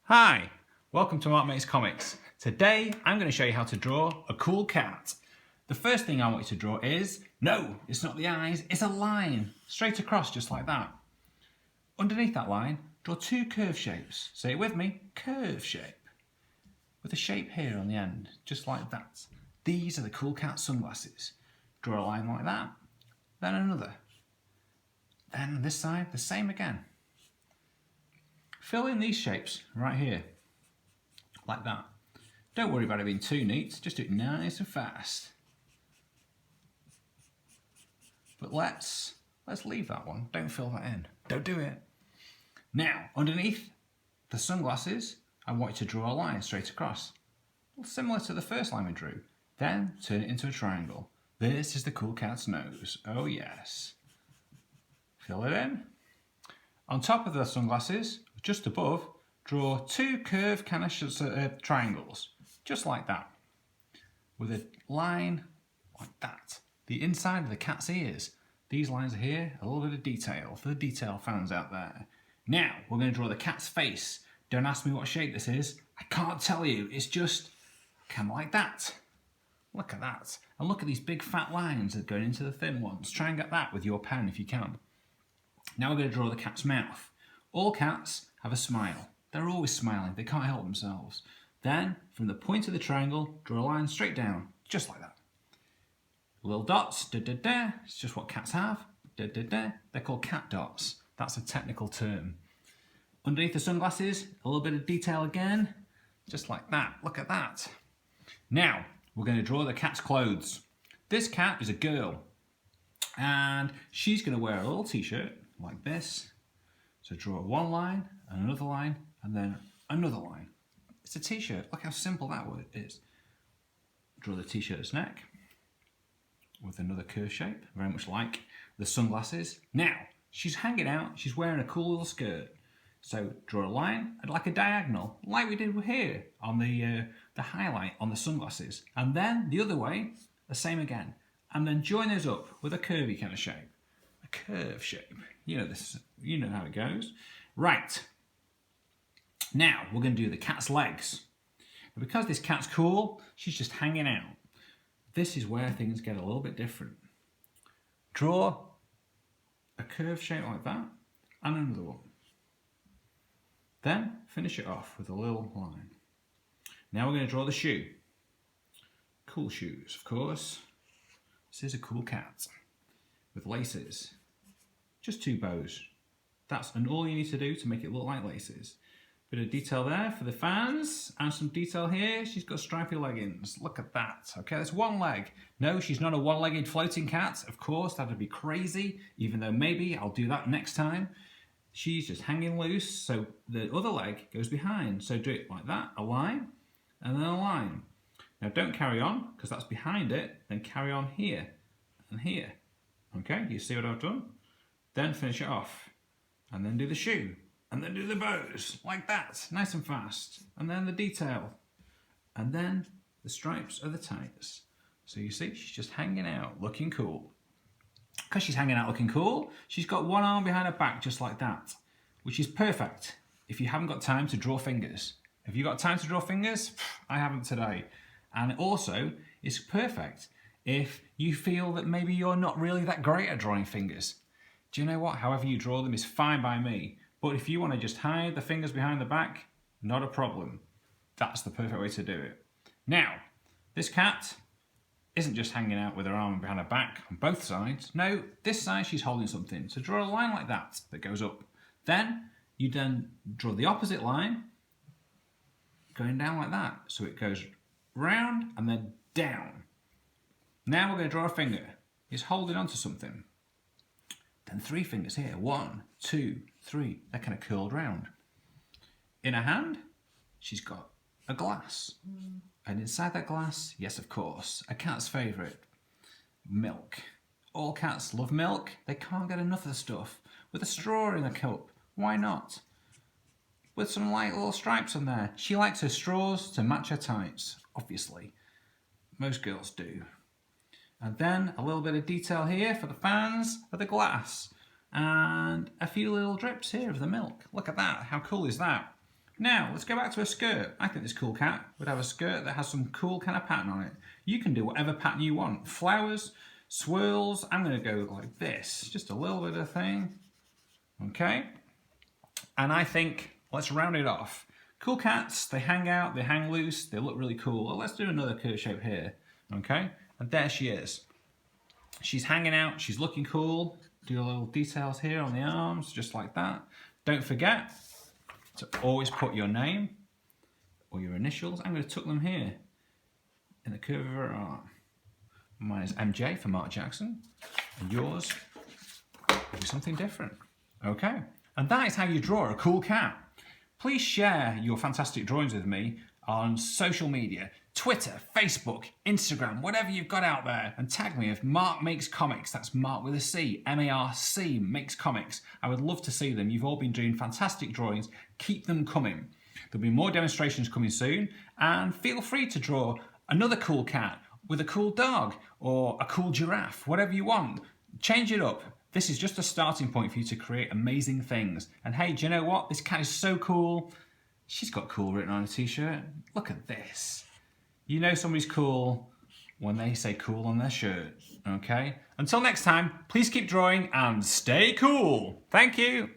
Hi, welcome to Mark Makes Comics. Today I'm going to show you how to draw a cool cat. The first thing I want you to draw is, no, it's not the eyes, it's a line, straight across just like that. Underneath that line, draw two curve shapes. Say it with me, curve shape. With a shape here on the end, just like that. These are the cool cat sunglasses. Draw a line like that, then another. Then this side, the same again. Fill in these shapes right here, like that. Don't worry about it being too neat, just do it nice and fast. But let's leave that one, don't fill that in, don't do it. Now, underneath the sunglasses, I want you to draw a line straight across, similar to the first line we drew. Then turn it into a triangle. This is the cool cat's nose, oh yes. Fill it in. On top of the sunglasses, just above, draw two curved kind of triangles, just like that, with a line like that. The inside of the cat's ears. These lines are here, a little bit of detail for the detail fans out there. Now, we're going to draw the cat's face. Don't ask me what shape this is. I can't tell you. It's just kind of like that. Look at that. And look at these big fat lines that are going into the thin ones. Try and get that with your pen if you can. Now we're going to draw the cat's mouth. All cats have a smile. They're always smiling. They can't help themselves. Then, from the point of the triangle, draw a line straight down, just like that. Little dots, da-da-da, it's just what cats have. Da-da-da, they're called cat dots. That's a technical term. Underneath the sunglasses, a little bit of detail again, just like that. Look at that. Now, we're going to draw the cat's clothes. This cat is a girl, and she's going to wear a little t-shirt like this. So draw one line, and another line, and then another line. It's a t-shirt. Look how simple that is. Draw the t-shirt's neck with another curve shape, very much like the sunglasses. Now, she's hanging out. She's wearing a cool little skirt. So draw a line, like a diagonal, like we did here on the highlight on the sunglasses. And then the other way, the same again. And then join those up with a curvy kind of shape. A curve shape. You know this. You know how it goes. Right. Now we're going to do the cat's legs. And because this cat's cool, she's just hanging out. This is where things get a little bit different. Draw a curved shape like that and another one. Then finish it off with a little line. Now we're going to draw the shoe. Cool shoes, of course. This is a cool cat with laces. Just two bows. That's all you need to do to make it look like laces. Bit of detail there for the fans and some detail here. She's got stripy leggings. Look at that. Okay, that's one leg. No, she's not a one-legged floating cat. Of course, that'd be crazy, even though maybe I'll do that next time. She's just hanging loose, so the other leg goes behind. So do it like that, a line, and then a line. Now don't carry on, because that's behind it, then carry on here and here. Okay, you see what I've done? Then finish it off, and then do the shoe, and then do the bows, like that, nice and fast. And then the detail, and then the stripes are the tights. So you see, she's just hanging out, looking cool. Because she's hanging out looking cool, she's got one arm behind her back just like that, which is perfect if you haven't got time to draw fingers. Have you got time to draw fingers? I haven't today. And also, it's perfect if you feel that maybe you're not really that great at drawing fingers. Do you know what? However you draw them is fine by me. But if you want to just hide the fingers behind the back, not a problem. That's the perfect way to do it. Now, this cat isn't just hanging out with her arm behind her back on both sides. No, this side she's holding something. So draw a line like that goes up. Then you draw the opposite line going down like that. So it goes round and then down. Now we're going to draw a finger. It's holding onto something. Then three fingers here. 1, 2, 3. They're kind of curled round. In her hand, she's got a glass. And inside that glass, yes, of course, a cat's favourite, milk. All cats love milk. They can't get enough of the stuff. With a straw in the cup, why not? With some light little stripes on there. She likes her straws to match her tights, obviously. Most girls do. And then a little bit of detail here for the fans of the glass. And a few little drips here of the milk. Look at that, how cool is that? Now, let's go back to a skirt. I think this cool cat would have a skirt that has some cool kind of pattern on it. You can do whatever pattern you want. Flowers, swirls. I'm going to go like this. Just a little bit of thing. Okay. And I think, let's round it off. Cool cats, they hang out, they hang loose, they look really cool. Well, let's do another curve shape here. Okay. And there she is. She's hanging out, she's looking cool. Do a little details here on the arms, just like that. Don't forget to always put your name or your initials. I'm going to tuck them here in the curve of her arm. Mine is MJ for Mark Jackson, and yours will be something different. Okay, and that is how you draw a cool cat. Please share your fantastic drawings with me on social media, Twitter, Facebook, Instagram, whatever you've got out there, and tag me if Mark Makes Comics. That's Mark with a C, M-A-R-C, Makes Comics. I would love to see them. You've all been doing fantastic drawings. Keep them coming. There'll be more demonstrations coming soon, and feel free to draw another cool cat with a cool dog or a cool giraffe, whatever you want. Change it up. This is just a starting point for you to create amazing things. And hey, do you know what? This cat is so cool. She's got cool written on a t-shirt. Look at this. You know somebody's cool when they say cool on their shirt, okay? Until next time, please keep drawing and stay cool. Thank you.